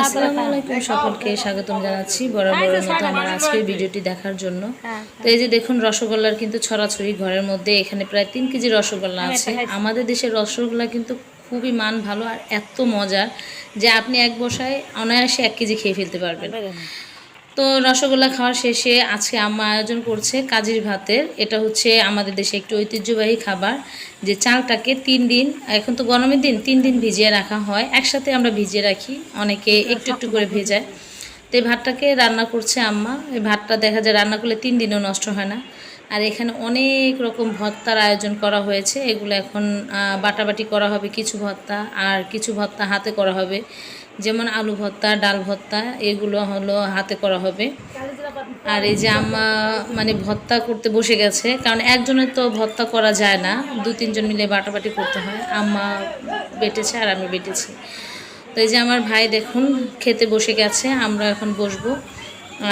আসসালামু আলাইকুম, সকলকে স্বাগতম জানাচ্ছি বরাবরের মতো আমার আজকের ভিডিওটি দেখার জন্য। তো এই যে দেখুন, রসগোল্লার কিন্তু ছড়াছড়ি ঘরের মধ্যে। এখানে প্রায় 3 কেজি রসগোল্লা আছে। আমাদের দেশের রসগোল্লা কিন্তু খুবই মান ভালো আর এত মজার যে আপনি এক বসায় অনায়াসে 1 কেজি খেয়ে ফেলতে পারবেন। তো রসগোল্লা খাওয়ার শেষে আজকে আম্মা আয়োজন করছে কাজির ভাতের। এটা হচ্ছে আমাদের দেশে একটি ঐতিহ্যবাহী খাবার, যে চালটাকে 3 দিন, এখন তো গরমের দিন, 3 দিন ভিজিয়ে রাখা হয়। একসাথে আমরা ভিজিয়ে রাখি, অনেকে একটু একটু করে ভেজায়। তো এই ভাতটাকে রান্না করছে আম্মা। এই ভাতটা দেখা যায় রান্না করলে 3 দিনও নষ্ট হয় না। আর এখানে অনেক রকম ভর্তার আয়োজন করা হয়েছে। এগুলো এখন বাটাবাটি করা হবে কিছু ভর্তা, আর কিছু ভর্তা হাতে করা হবে। যেমন আলু ভর্তা, ডাল ভর্তা, এগুলো হলো হাতে করা হবে। আর এই যে আম্মা মানে ভর্তা করতে বসে গেছে, কারণ একজনের তো ভর্তা করা যায় না, 2-3 জন মিলে বাটাবাটি করতে হয়। আম্মা বেটেছে আর আমি বেটেছি। তো এই যে আমার ভাই দেখুন খেতে বসে গেছে, আমরা এখন বসবো।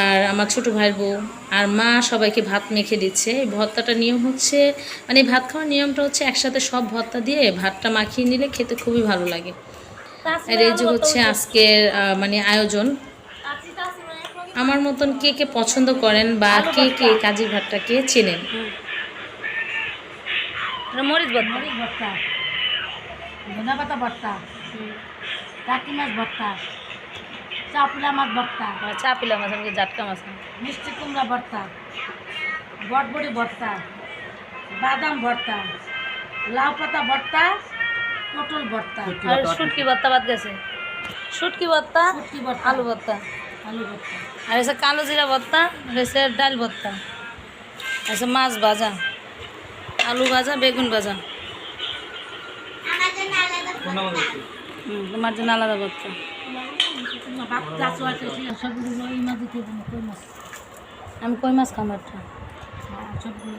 আর আমার ছোটো ভাইয়ের বউ আর মা সবাইকে ভাত মেখে দিচ্ছে। এই ভর্তাটা নিয়ম হচ্ছে, মানে ভাত খাওয়ার নিয়মটা হচ্ছে একসাথে সব ভর্তা দিয়ে ভাতটা মাখিয়ে নিলে খেতে খুবই ভালো লাগে। আর এই যে হচ্ছে আজকের মানে আয়োজন। আমার মতন কে কে পছন্দ করেন বা কে কে কাজির ভাতটাকে চেনেন? মরিচ ভর্তা, ধনা পাতা ভর্তা, টাকি মাছ ভর্তা, চাপিলা মাছ ভর্তা, চাপিলা মাছ, আমাকে জাটকা মাছ, মিষ্টি কুমড়া ভর্তা, বটবড়ি ভর্তা, বাদাম ভর্তা, লাউ পাতা ভর্তা, পটল ভর্তা, আর শুটকি ভর্তা বাদ গেছে। শুটকি ভর্তা, আলু ভর্তা, আর এসে কালো জিরা ভর্তা, আর এসে ডাল ভর্তা, এসে মাছ ভাজা, আলু ভাজা, বেগুন ভাজা। তোমার জন্য আলাদা ভর্তা। আমি কই মাছ খাবার। সবগুলো